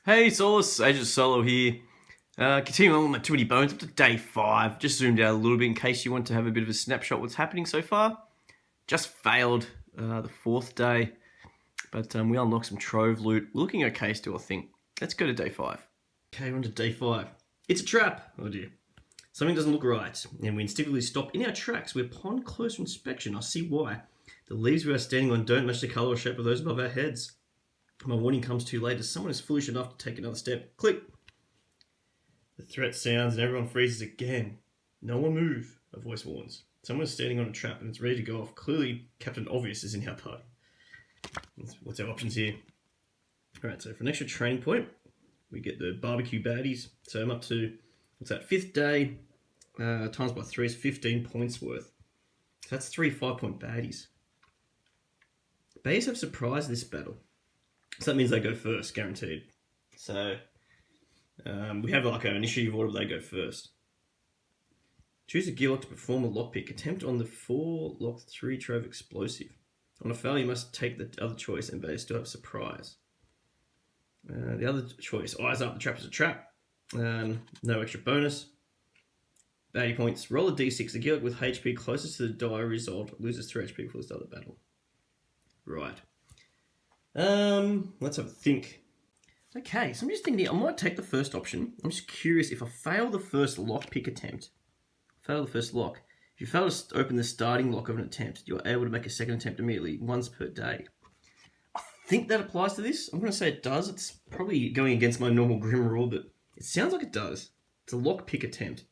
Hey Soloists, Agent Solo here. Continuing on with my Too Many Bones up to day 5. Just zoomed out a little bit in case you want to have a bit of a snapshot what's happening so far. Just failed the 4th day, but we unlocked some trove loot. Looking okay still, I think. Let's go to day 5. Okay, we're on to day 5. It's a trap! Oh dear. Something doesn't look right, and we instinctively stop in our tracks, where upon closer inspection I see why. The leaves we are standing on don't match the colour or shape of those above our heads. My warning comes too late as someone is foolish enough to take another step. Click! The threat sounds and everyone freezes again. No one move, a voice warns. Someone is standing on a trap and it's ready to go off. Clearly, Captain Obvious is in our party. What's our options here? Alright, so for an extra training point, we get the barbecue baddies. So I'm up to, what's that, 5th day, times by 3 is 15 points worth. So that's 3 5-point baddies. Baddies have surprised this battle. So that means they go first, guaranteed. So we have like an initiative order where they go first. Choose a gear lock to perform a lockpick. Attempt on the 4 lock 3 trove explosive. On a fail, you must take the other choice and they still have surprise. The other choice, eyes up, the trap is a trap. No extra bonus. Baddie points. Roll a d6. The gear lock with HP closest to the die result loses 3 HP before the start of the battle. Right. Let's have a think. Okay, so I'm just thinking here, I might take the first option. I'm just curious if I fail the first lockpick attempt. Fail the first lock. If you fail to open the starting lock of an attempt, you're able to make a second attempt immediately, once per day. I think that applies to this. I'm going to say it does. It's probably going against my normal Grim rule, but it sounds like it does. It's a lockpick attempt.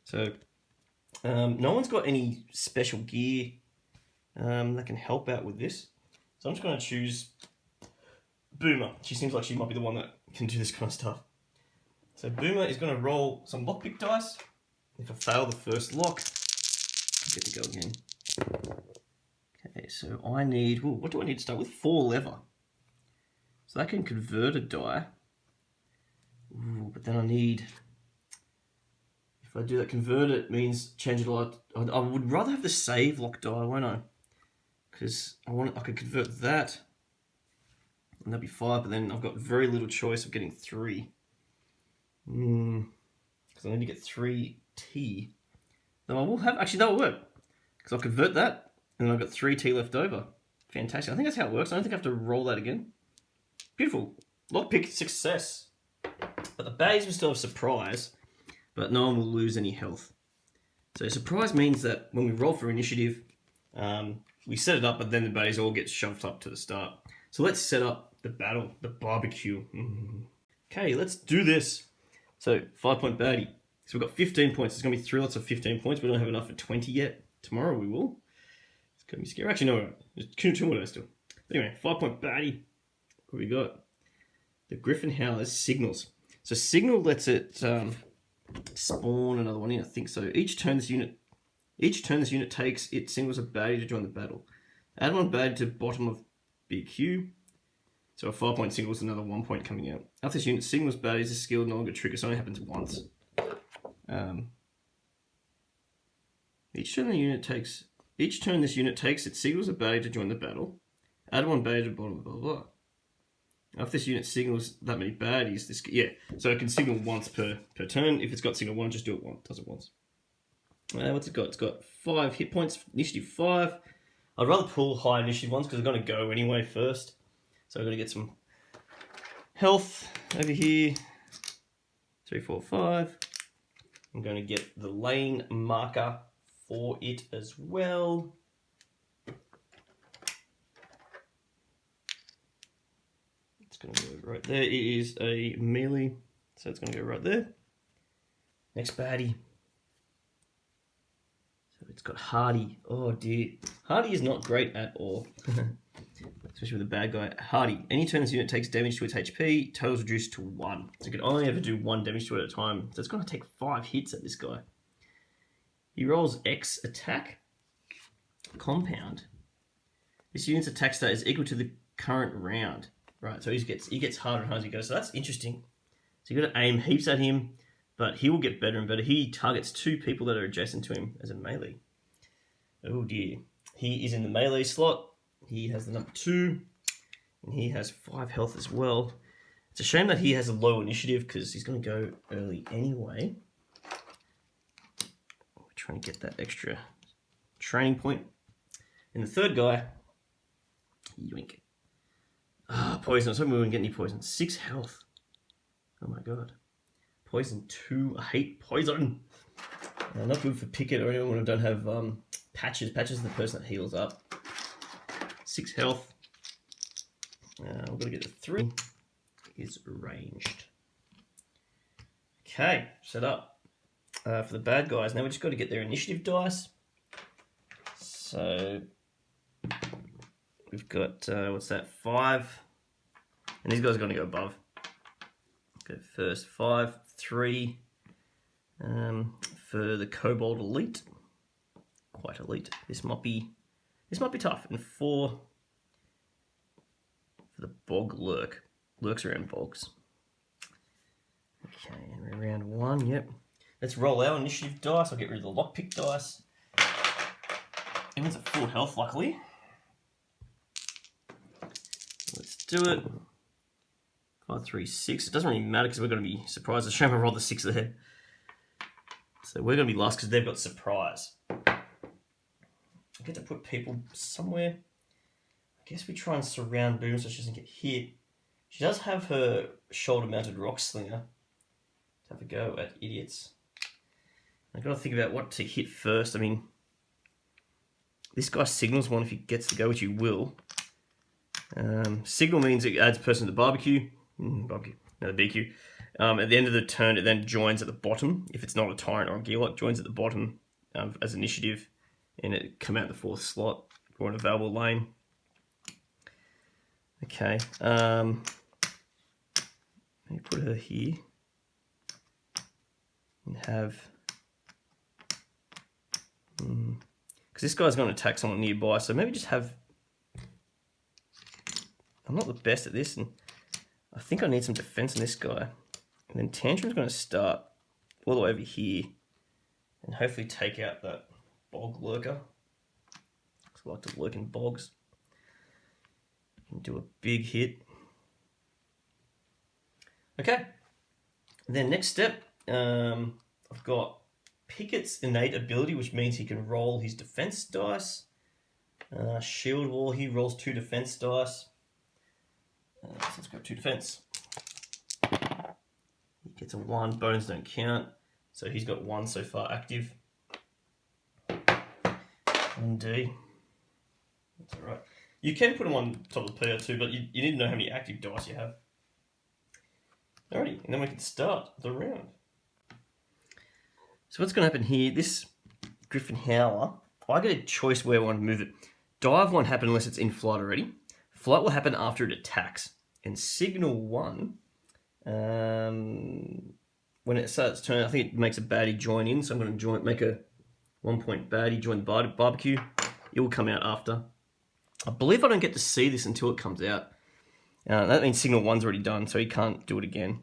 So, no one's got any special gear that can help out with this. So I'm just going to choose Boomer. She seems like she might be the one that can do this kind of stuff. So Boomer is going to roll some lockpick dice. If I fail the first lock, I get to go again. Okay, so I need... Ooh, what do I need to start with? 4 lever. So that can convert a die. Ooh, but then I need... If I do that, convert it means change it a lot. I would rather have the save lock die, won't I? Because I could convert that, and that'd be 5, but then I've got very little choice of getting 3. Because I need to get 3 T. Though I will have, actually that will work. Because I'll convert that, and then I've got 3 T left over. Fantastic. I think that's how it works. I don't think I have to roll that again. Beautiful. Lockpick success. But the baddies will still have surprise, but no one will lose any health. So surprise means that when we roll for initiative, we set it up, but then the baddies all get shoved up to the start. So let's set up the battle, the barbecue. Okay, let's do this. So 5-point baddie. So we've got 15 points. There's going to be 3 lots of 15 points. We don't have enough for 20 yet. Tomorrow we will. It's going to be scary. Actually, no, there's 2 more days still. But anyway, 5-point baddie. What we got? The Griffin Howler's signals. So signal lets it spawn another one in, I think so. Each turn this unit takes, it signals a baddie to join the battle. Add 1 baddie to bottom of BQ. So a 5-point signal is another 1 point coming out. After this unit signals baddies, this skill no longer triggers. It only happens once. Each turn this unit takes, it signals a baddie to join the battle. Add 1 baddie to bottom, blah, blah, blah. After this unit signals that many baddies, so it can signal once per turn. If it's got signal 1, just do it once. Does it once. What's it got? It's got 5 hit points, initiative 5. I'd rather pull high initiative ones because I'm going to go anyway first. So I'm going to get some health over here. 3, 4, 5. I'm going to get the lane marker for it as well. It's going to go right there. It is a melee, so it's going to go right there. Next baddie. It's got Hardy. Oh dear. Hardy is not great at all. Especially with a bad guy. Hardy. Any turn this unit takes damage to its HP, total's reduced to 1. So it can only ever do 1 damage to it at a time. So it's going to take 5 hits at this guy. He rolls X attack. Compound. This unit's attack stat is equal to the current round. Right, so he gets harder and harder as he goes. So that's interesting. So you got to aim heaps at him, but he will get better and better. He targets 2 people that are adjacent to him as a melee. Oh dear. He is in the melee slot. He has the number 2. And he has 5 health as well. It's a shame that he has a low initiative because he's going to go early anyway. We're trying to get that extra training point. And the third guy, yoink. Poison. I was hoping we wouldn't get any poison. 6 health. Oh my god. Poison 2. I hate poison. Not good for Picket or anyone when I don't have patches. Patches is the person that heals up. 6 health. We've got to get to 3. Is ranged. Okay, set up for the bad guys. Now we just got to get their initiative dice. So we've got what's that? 5, and these guys are going to go above. Go first 5, 3 for the Kobold Elite. Quite elite. This might be tough. And 4 for the Bog Lurk. Lurks around bogs. Okay, and we're round 1, yep. Let's roll our initiative dice. I'll get rid of the lockpick dice. Everyone's at full health, luckily. Let's do it. 5, 3, 6. It doesn't really matter because we're going to be surprised. It's a shame I rolled the 6 there. So we're going to be last because they've got surprise. I get to put people somewhere. I guess we try and surround Boom so she doesn't get hit. She does have her shoulder-mounted rock slinger to have a go at idiots. I've got to think about what to hit first. I mean, this guy signals one if he gets to go, which he will. Signal means it adds person to the barbecue. The BQ. At the end of the turn, it then joins at the bottom. If it's not a tyrant or a gearlock, joins at the bottom as initiative, and it come out the 4th slot or an available lane. Okay. Let me put her here and have. Because this guy's going to attack someone nearby, so maybe just have. I'm not the best at this, and I think I need some defense on this guy. And then Tantrum's going to start all the way over here and hopefully take out that bog lurker. I like to lurk in bogs. And do a big hit. Okay. Then next step, I've got Picket's innate ability, which means he can roll his defense dice. Shield Wall, he rolls 2 defense dice. So let's go 2 defense. He gets a 1. Bones don't count. So he's got 1 so far active. 1D. That's alright. You can put them on top of the PO2, but you need to know how many active dice you have. Alrighty, and then we can start the round. So what's going to happen here, this Griffin Howler, I get a choice where I want to move it. Dive won't happen unless it's in flight already. Flight will happen after it attacks. And Signal 1, when it starts turning, I think it makes a baddie join in, so I'm going to make a 1-point baddie join the barbecue. It will come out after. I believe I don't get to see this until it comes out. That means Signal 1's already done, so he can't do it again.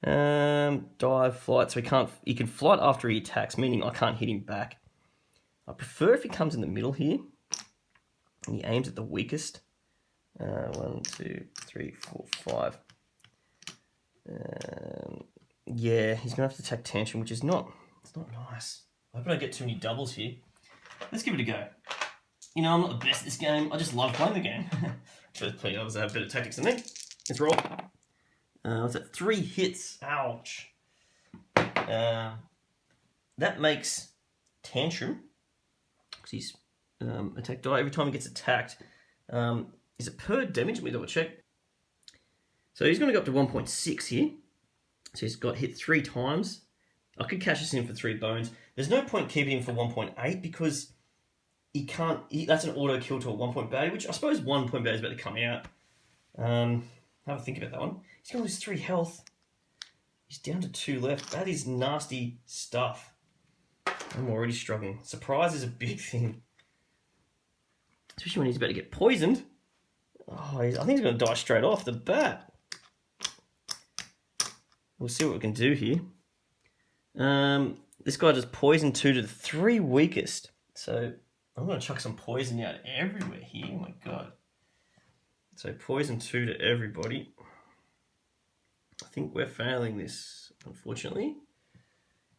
Dive, flight, so he can flight after he attacks, meaning I can't hit him back. I prefer if he comes in the middle here, and he aims at the weakest. 1, 2, 3, 4, 5. Yeah, he's going to have to attack Tantrum, which is not nice. I hope I don't get too many doubles here. Let's give it a go. You know, I'm not the best at this game. I just love playing the game. There's plenty of others that have better tactics than me. Let's roll. What's that? 3 hits. Ouch. That makes Tantrum, because he's attack die. Every time he gets attacked, is it per damage? Let me double check. So he's going to go up to 1.6 here. So he's got hit 3 times. I could cash this in for 3 bones. There's no point keeping him for 1.8 because he can't. That's an auto kill to a 1-point baddie, which I suppose 1-point baddie is about to come out. Have a think about that one. He's going to lose 3 health. He's down to 2 left. That is nasty stuff. I'm already struggling. Surprise is a big thing. Especially when he's about to get poisoned. Oh, I think he's going to die straight off the bat. We'll see what we can do here. This guy does poison 2 to the 3 weakest. So I'm going to chuck some poison out everywhere here. Oh my god. So poison 2 to everybody. think we're failing this, unfortunately.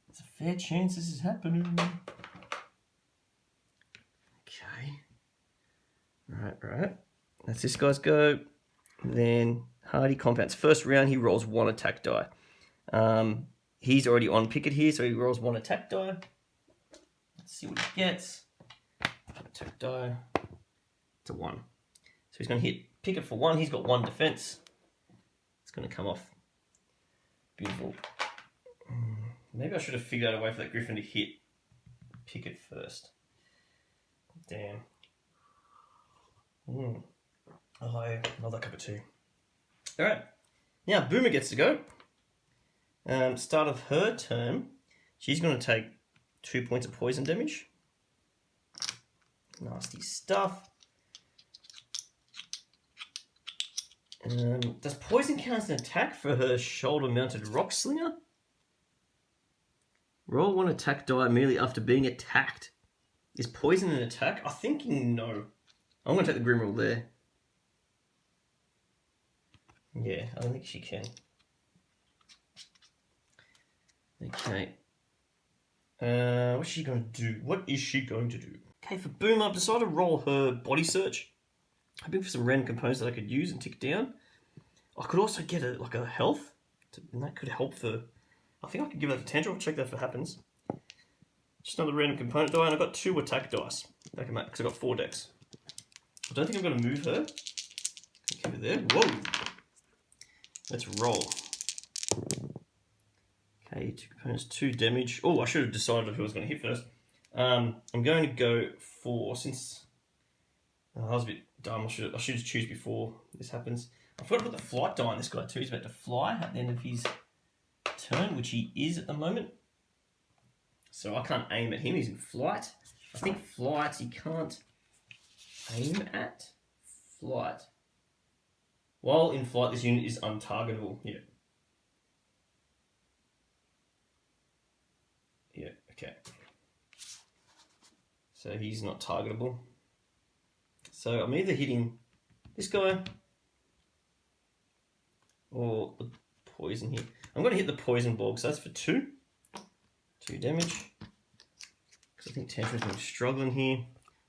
There's a fair chance this is happening. Okay. Right. That's this guy's go. Then Hardy compounds. First round, he rolls 1 attack die. He's already on Picket here, so he rolls 1 attack die. Let's see what he gets. Attack die. It's a 1. So he's going to hit Picket for 1. He's got 1 defense. It's going to come off. Beautiful. Maybe I should have figured out a way for that Griffin to hit Picket first. Damn. Oh, another cup of tea. Alright. Now, Boomer gets to go. Start of her turn, she's going to take 2 points of poison damage. Nasty stuff. Does poison count as an attack for her shoulder-mounted rock slinger? Roll 1 attack die immediately after being attacked. Is poison an attack? I'm thinking no. I'm going to take the Grim Rule there. Yeah, I don't think she can. Okay. What's she going to do? What is she going to do? Okay, for Boom, I've decided to roll her body search. Hoping for some random components that I could use and tick down. I could also get a health, and that could help for... I think I could give that to Tantrum. I'll check that if it happens. Just another random component die, and I've got 2 attack dice. Because I've got 4 decks. I don't think I'm going to move her. Keep it there. Whoa! Let's roll. Okay, 2 components, 2 damage. Oh, I should have decided who I was going to hit first. I'm going to go for, since I was a bit dumb, I should choose before this happens. I forgot to put the flight die on this guy too. He's about to fly at the end of his turn, which he is at the moment. So I can't aim at him, he's in flight. I think flight he can't aim at. Flight. While in flight, this unit is untargetable. Yeah. Yeah, okay. So he's not targetable. So I'm either hitting this guy or the poison here. I'm going to hit the poison ball because that's for 2. 2 damage. Because I think Tantrum's going to be struggling here.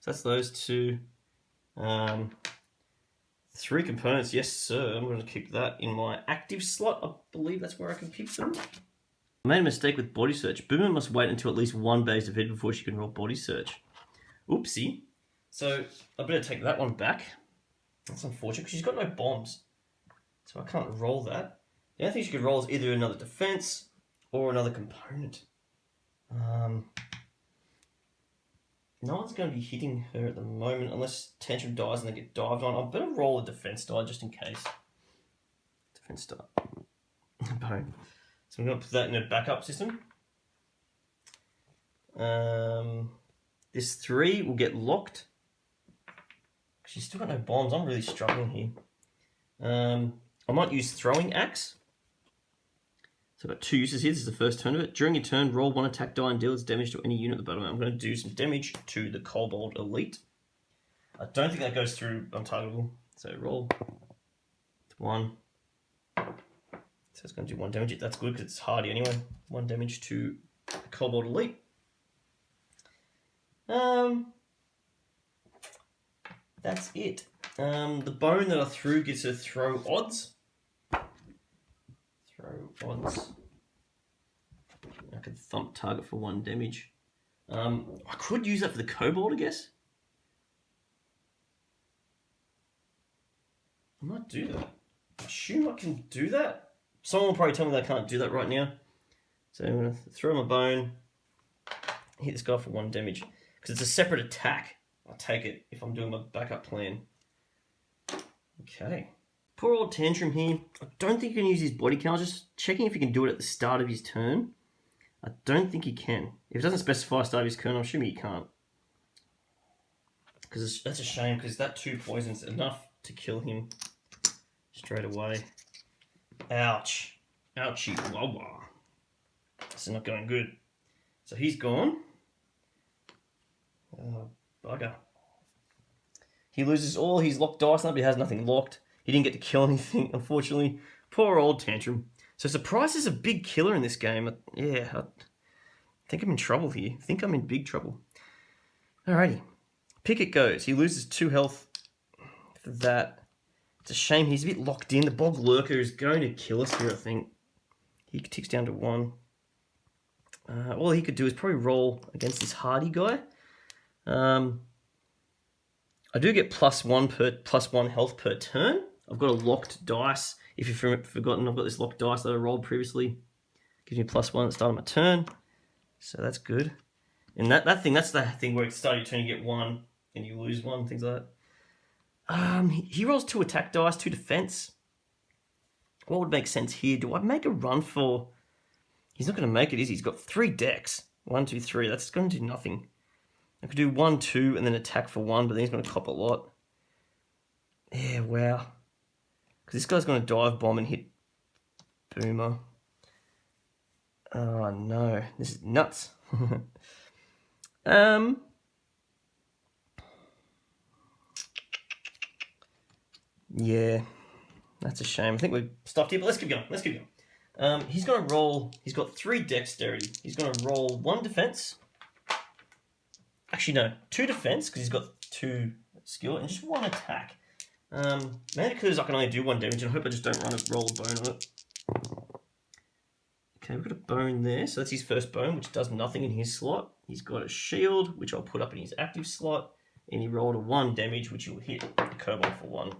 So that's those 2. 3 components, yes sir. I'm going to keep that in my active slot. I believe that's where I can keep them. I made a mistake with body search. Boomer must wait until at least 1 base of hit before she can roll body search. Oopsie. So I better take that one back. That's unfortunate because she's got no bombs. So I can't roll that. The only thing she could roll is either another defense or another component. No one's going to be hitting her at the moment unless Tantrum dies and they get dived on. I better roll a defense die just in case. Defense die. Bone. So I'm going to put that in a backup system. This 3 will get locked. She's still got no bombs. I'm really struggling here. I might use Throwing Axe. So I've got 2 uses here. This is the first turn of it. During your turn, roll 1 attack die and deal its damage to any unit at the bottom. I'm going to do some damage to the Kobold Elite. I don't think that goes through untargetable. So roll 1. So it's going to do 1 damage. That's good because it's hardy anyway. 1 damage to the Kobold Elite. That's it. The bone that I threw gets a throw odds. Throw odds. I could thump target for 1 damage. I could use that for the Kobold, I guess. I might do that. I assume I can do that. Someone will probably tell me that I can't do that right now. So I'm going to throw my bone, hit this guy for 1 damage. Because it's a separate attack. I'll take it if I'm doing my backup plan. Okay. Poor old Tantrum here. I don't think he can use his body count. Just checking if he can do it at the start of his turn. I don't think he can. If it doesn't specify start of his turn, I'm assuming he can't. Because that's a shame, because that 2 poison's enough to kill him straight away. Ouch. Ouchie wah. This is not going good. So he's gone. Bugger. He loses all his locked dice. Nobody has nothing locked. He didn't get to kill anything, unfortunately. Poor old Tantrum. So surprise is a big killer in this game. Yeah, I think I'm in trouble here. I think I'm in big trouble. Alrighty. Picket goes. He loses 2 health for that. It's a shame he's a bit locked in. The Bog Lurker is going to kill us here, I think. He ticks down to 1. All he could do is probably roll against this Hardy guy. I do get +1 health per turn. I've got a locked dice. If you've forgotten, I've got this locked dice that I rolled previously. Gives me +1 at the start of my turn. So that's good. And that's the thing where at the start of your turn you get 1 and you lose 1, things like that. He rolls 2 attack dice, 2 defense. What would make sense here? Do I make a run for... He's not going to make it, is he? He's got 3 decks. 1, 2, 3. That's going to do nothing. I could do 1, 2, and then attack for 1, but then he's going to cop a lot. Yeah, wow. Because this guy's going to dive bomb and hit Boomer. Oh, no. This is nuts. Yeah, that's a shame. I think we've stopped here, but let's keep going. He's going to roll... He's got 3 dexterity. He's going to roll 1 defense. Actually, no. 2 defense, because he's got 2 skill, and just 1 attack. Mainly because I can only do 1 damage, and I hope I just don't roll a bone on it. Okay, we've got a bone there, so that's his first bone, which does nothing in his slot. He's got a shield, which I'll put up in his active slot, and he rolled a 1 damage, which will hit the kobold for 1.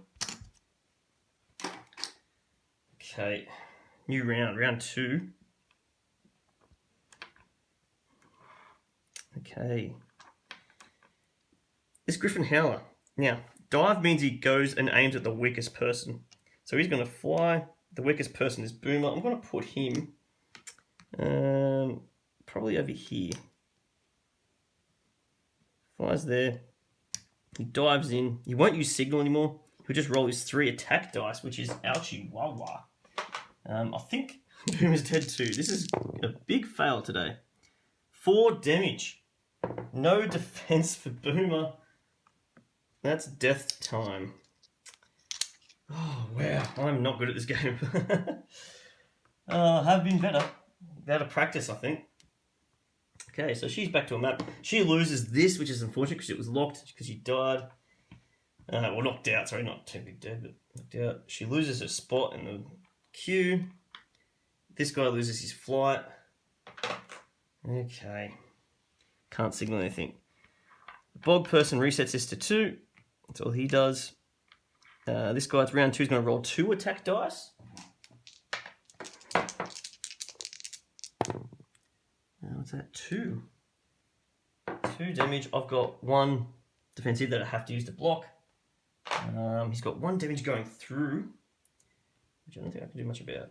Okay, new round 2. Okay. This Griffin Howler. Now, dive means he goes and aims at the weakest person. So he's going to fly. The weakest person is Boomer. I'm going to put him probably over here. Flies there. He dives in. He won't use signal anymore. He'll just roll his 3 attack dice, which is ouchie wah. I think Boomer's dead too. This is a big fail today. 4 damage. No defense for Boomer. That's death time. Oh, wow. I'm not good at this game. Have been better. Out of practice, I think. Okay, so she's back to a map. She loses this, which is unfortunate because it was locked because she died. Well, knocked out. Sorry, not technically dead, but knocked out. She loses her spot in the queue. This guy loses his flight. Okay. Can't signal anything. The Bog person resets this to 2. That's all he does. This guy at round 2 is going to roll 2 attack dice. What's that? 2. 2 damage. I've got 1 defensive that I have to use to block. He's got 1 damage going through, which I don't think I can do much about.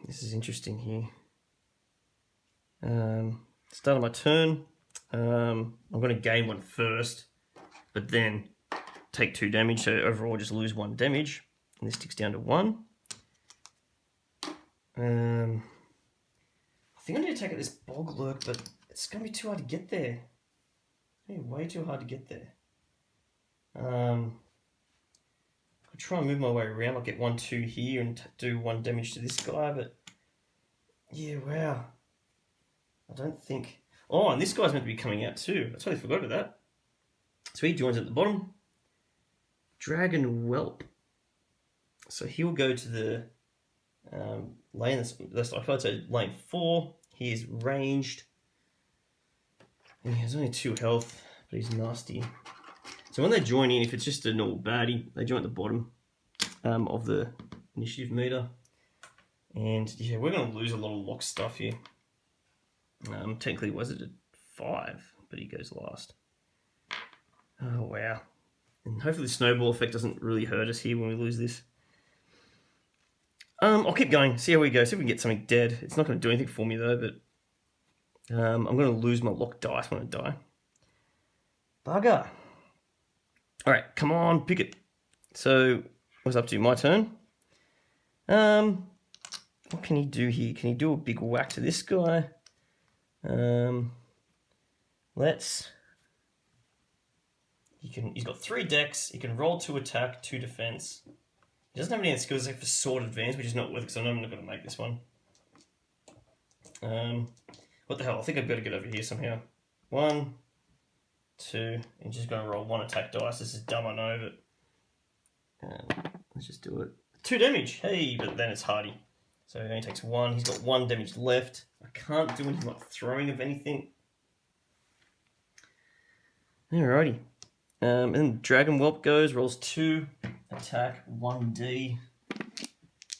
This is interesting here. Start of my turn. I'm going to gain 1 first, but then take 2 damage, so overall just lose 1 damage. And this ticks down to 1. I think I need to take out this Bog Lurk, but it's going to be too hard to get there. It's going to be way too hard to get there. I'll try and move my way around. I'll get 1, 2 here and do 1 damage to this guy, but yeah, wow. I don't think... Oh, and this guy's meant to be coming out too. I totally forgot about that. So he joins at the bottom. Dragon Whelp. So he will go to the lane that's occupied, so lane 4. He is ranged. And he has only 2 health, but he's nasty. So when they join in, if it's just a normal baddie, they join at the bottom of the initiative meter. And yeah, we're going to lose a lot of lock stuff here. Technically, was it at 5? But he goes last. Oh, wow. And hopefully the snowball effect doesn't really hurt us here when we lose this. I'll keep going, see how we go, see if we can get something dead. It's not going to do anything for me though, but I'm going to lose my locked dice when I die. Bugger. Alright, come on, Picket. So, what's up to? My turn. What can he do here? Can he do a big whack to this guy? He's got 3 decks. He can roll 2 attack, 2 defense. He doesn't have any skills except for sword advance, which is not worth it, because I know I'm not going to make this one. What the hell? I think I've got to get over here somehow. 1, 2, and just going to roll 1 attack dice. This is dumb, I know, but let's just do it. 2 damage. Hey, but then it's hardy. So he only takes 1. He's got 1 damage left. I can't do anything like throwing of anything. Alrighty. And then Dragon Whelp goes, rolls 2, attack 1d.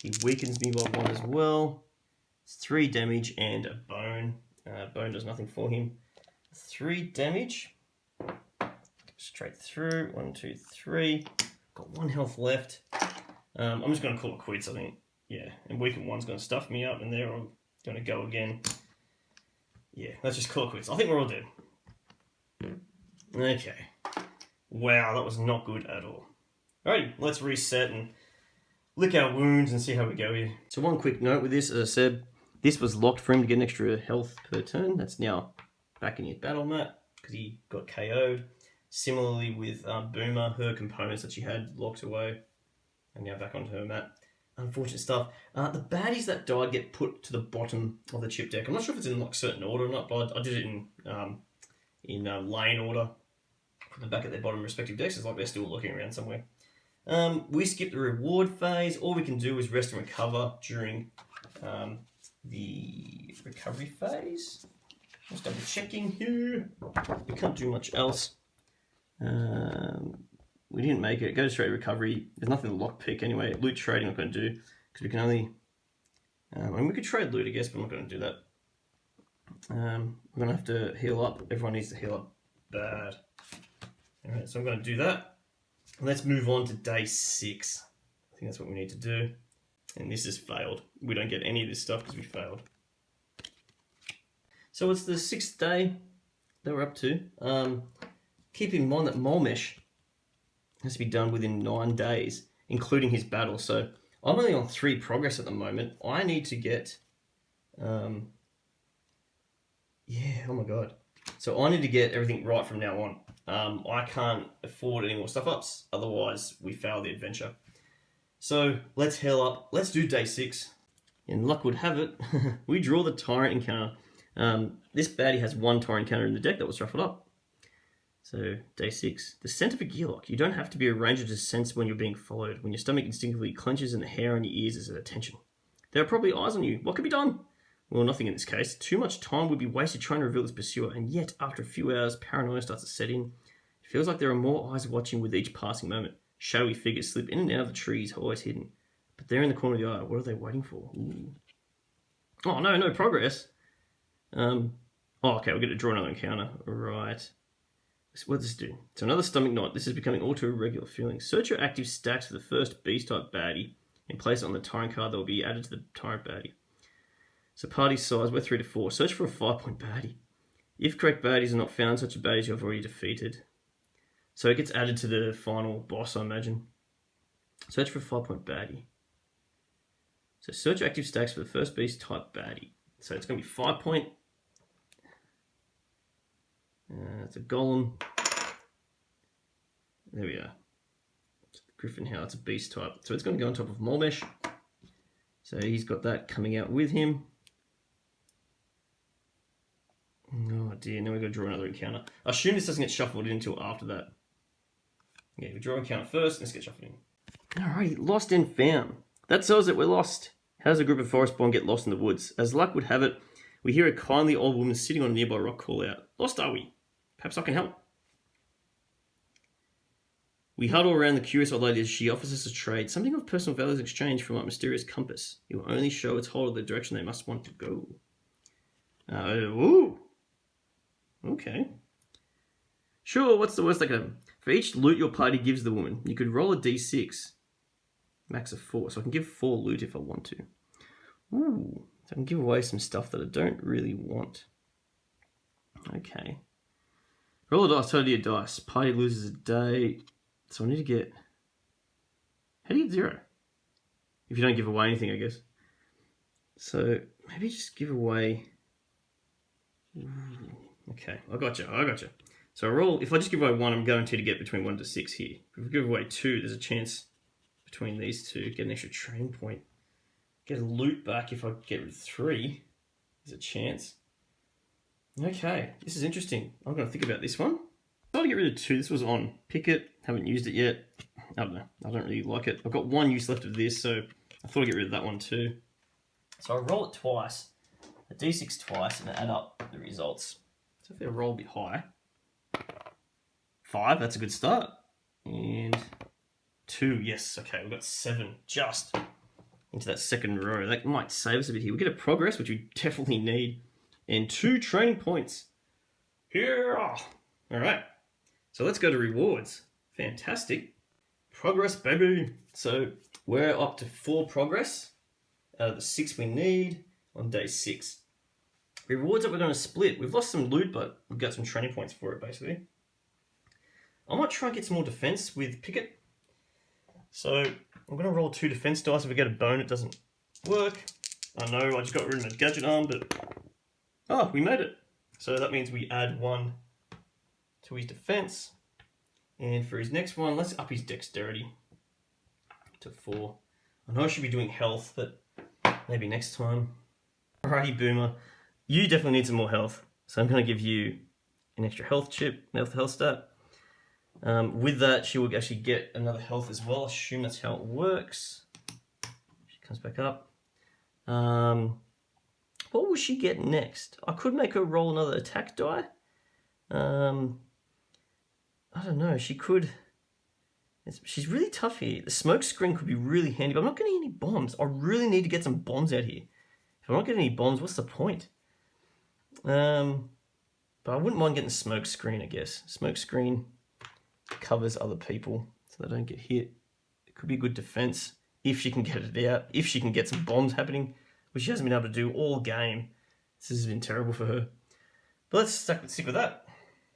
He weakens me by 1 as well. It's 3 damage and a bone. Bone does nothing for him. 3 damage. Straight through. 1, 2, 3. Got 1 health left. I'm just going to call it quits, I think. Yeah, and weaken 1's going to stuff me up, and they're all going to go again. Yeah, let's just call it quits. I think we're all dead. Okay. Wow, that was not good at all. Alrighty, let's reset and lick our wounds and see how we go here. So one quick note with this, as I said, this was locked for him to get an extra health per turn. That's now back in his battle mat because he got KO'd. Similarly with Boomer, her components that she had locked away are now back onto her mat. Unfortunate stuff. The baddies that died get put to the bottom of the chip deck. I'm not sure if it's in like certain order or not, but I did it in lane order. Put them back at their bottom respective decks. It's like they're still looking around somewhere. We skip the reward phase. All we can do is rest and recover during the recovery phase. Just double checking here. We can't do much else. We didn't make it. Go straight to recovery. There's nothing to lockpick anyway. Loot trading I'm not going to do because we can only... we could trade loot, I guess, but I'm not going to do that. We're going to have to heal up. Everyone needs to heal up bad. Alright, so I'm going to do that. Let's move on to day 6. I think that's what we need to do. And this has failed. We don't get any of this stuff because we failed. So it's the 6th day that we're up to. Keep in mind that Mulmesh has to be done within 9 days, including his battle. So I'm only on 3 progress at the moment. I need to get... oh my god. So I need to get everything right from now on. I can't afford any more stuff ups, otherwise we fail the adventure. So let's heal up. Let's do day 6. And luck would have it, we draw the Tyrant encounter. This baddie has 1 Tyrant encounter in the deck that was shuffled up. So day 6. The scent of a gearlock. You don't have to be a ranger to sense when you're being followed. When your stomach instinctively clenches and the hair on your ears is at attention. There are probably eyes on you. What can be done? Well, nothing in this case. Too much time would be wasted trying to reveal this pursuer, and yet, after a few hours, paranoia starts to set in. It feels like there are more eyes watching with each passing moment. Shadowy figures slip in and out of the trees, always hidden. But there in the corner of the eye, what are they waiting for? Ooh. Oh, no progress. Okay, we'll get to draw another encounter. Right. What does this do? So another stomach knot. This is becoming all too irregular feeling. Search your active stacks for the first beast-type baddie and place it on the Tyrant card that will be added to the Tyrant baddie. So party size, we're 3 to 4. Search for a 5-point baddie. If correct baddies are not found, such a baddies you have already defeated. So it gets added to the final boss, I imagine. Search for a 5-point baddie. So search your active stacks for the first beast type baddie. So it's going to be 5-point. It's a golem. There we are. It's Griffin Howl, it's a beast type. So it's going to go on top of Mulmesh. So he's got that coming out with him. Oh dear, now we've got to draw another encounter. I assume this doesn't get shuffled in until after that. Yeah, we draw an encounter first, and let's get shuffled in. Alrighty, lost and found. That tells that we're lost. How does a group of forest-born get lost in the woods? As luck would have it, we hear a kindly old woman sitting on a nearby rock call out, "Lost are we? Perhaps I can help." We huddle around the curious old lady as she offers us a trade, something of personal value in exchange for my mysterious compass. It will only show its hold of the direction they must want to go. Ooh. Okay. Sure, what's the worst that can happen? For each loot your party gives the woman, you could roll a d6. Max of 4, so I can give 4 loot if I want to. Ooh. So I can give away some stuff that I don't really want. Okay. Roll a dice, total your dice. Party loses a day. So I need to get... How do you get 0? If you don't give away anything, I guess. So maybe just give away... Okay, I gotcha. So I roll, if I just give away 1, I'm guaranteed to get between 1 to 6 here. If I give away 2, there's a chance between these two, get an extra training point. Get a loot back if I get rid of 3. There's a chance. Okay, this is interesting. I'm going to think about this one. I want to get rid of 2. This was on Picket. Haven't used it yet. I don't know. I don't really like it. I've got 1 use left of this, so I thought I'd get rid of that one too. So I roll it twice, a d6 twice, and add up the results. So if I roll a bit high, 5, that's a good start. And 2, yes, okay, we've got 7 just into that second row. That might save us a bit here. We get a progress, which we definitely need, and 2 training points. Here, all right. So let's go to rewards. Fantastic. Progress, baby. So we're up to 4 progress out of the 6 we need on day 6. Rewards that we're going to split. We've lost some loot, but we've got some training points for it, basically. I might try and get some more defense with Picket. So I'm going to roll 2 defense dice. If we get a bone, it doesn't work. I know I just got rid of my gadget arm, but... oh, we made it. So that means we add 1 to his defense. And for his next one, let's up his dexterity to 4. I know I should be doing health, but maybe next time. Alrighty, Boomer. You definitely need some more health. So I'm going to give you an extra health chip, health stat. With that, she will actually get another health as well. I assume that's how it works. She comes back up. What will she get next? I could make her roll another attack die. I don't know. She could... she's really tough here. The smoke screen could be really handy, but I'm not getting any bombs. I really need to get some bombs out here. If I'm not getting any bombs, what's the point? But I wouldn't mind getting the smoke screen, I guess. Smoke screen covers other people so they don't get hit. It could be a good defense if she can get it out, if she can get some bombs happening, which she hasn't been able to do all game. This has been terrible for her. But let's stick with that.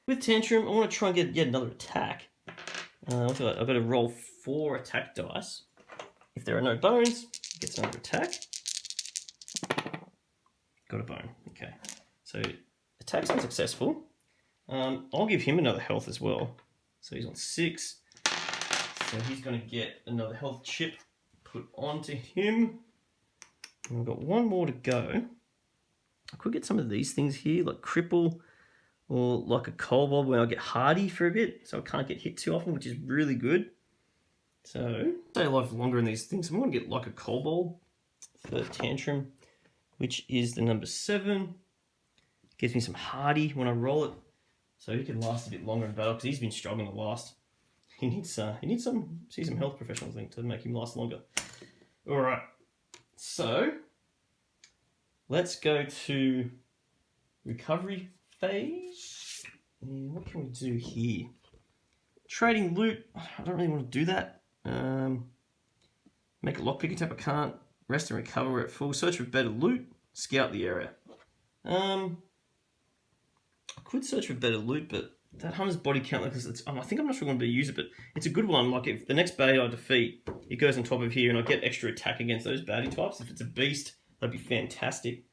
With Tantrum, I want to try and get yet another attack. I've got to roll 4 attack dice. If there are no bones, it gets another attack. Got a bone. Okay. So attack's unsuccessful. I'll give him another health as well. So he's on 6. So he's going to get another health chip put onto him. And I've got 1 more to go. I could get some of these things here, like cripple, or like a kobold where I get hardy for a bit, so I can't get hit too often, which is really good. So stay alive longer in these things. I'm going to get like a kobold for Tantrum, which is the number 7. Gives me some hardy when I roll it, so he can last a bit longer in battle because he's been struggling to last. He needs some health professionals, I think, to make him last longer. All right, so let's go to recovery phase. And what can we do here? Trading loot. I don't really want to do that. Make a lockpick attack. I can't. Rest and recover. We're at full. Search for better loot. Scout the area. I could search for better loot, but that hunter's body count, because I think I'm not sure I'm going to be able to use it, but it's a good one. Like if the next baddie I defeat, it goes on top of here, and I get extra attack against those baddie types. If it's a beast, that'd be fantastic.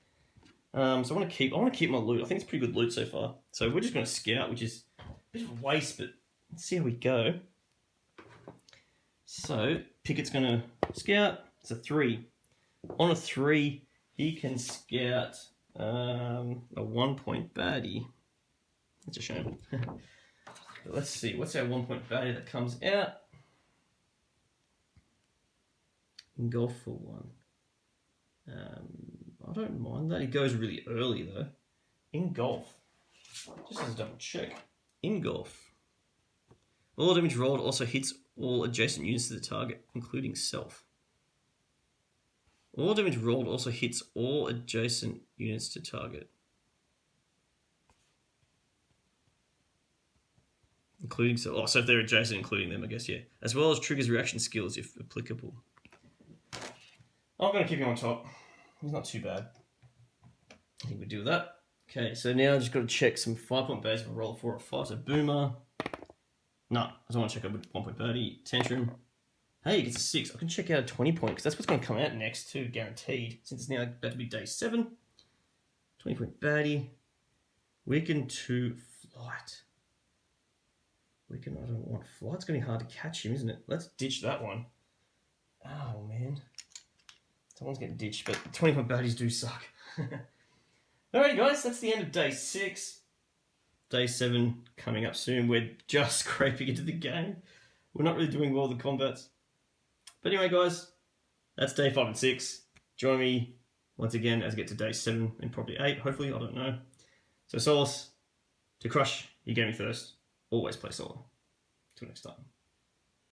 So I want to keep my loot. I think it's pretty good loot so far. So we're just going to scout, which is a bit of a waste, but let's see how we go. So Picket's going to scout. It's a 3. On a 3, he can scout a 1-point baddie. That's a shame. But let's see. What's our 1-point baddie that comes out? Engulf for 1. I don't mind that. It goes really early though. Engulf. Just as a double check. Engulf. All damage rolled also hits all adjacent units to the target, including self. All damage rolled also hits all adjacent units to target, including self. Oh, so if they're adjacent, including them, I guess, yeah. As well as triggers reaction skills if applicable. I'm going to keep him on top. He's not too bad. I think we deal with that. Okay, so now I've just got to check some 5-point base. If I roll 4 or 5, so Boomer. No, I don't want to check out with 1-point baddie. Tantrum. Hey, it gets a 6. I can check out a 20-point because that's what's going to come out next too, guaranteed. Since it's now about to be day 7. 20-point baddie. Weakened to flight. Wicked, I don't want fly. It's going to be hard to catch him, isn't it? Let's ditch that one. Oh, man. Someone's getting ditched, but 20-point birdies do suck. Alrighty, guys, that's the end of day 6. Day 7 coming up soon. We're just scraping into the game. We're not really doing well with the combats. But anyway, guys, that's day 5 and 6. Join me once again as I get to day 7 and probably 8, hopefully, I don't know. So, Soloists, to crush your gaming thirst, always play solo. Till next time.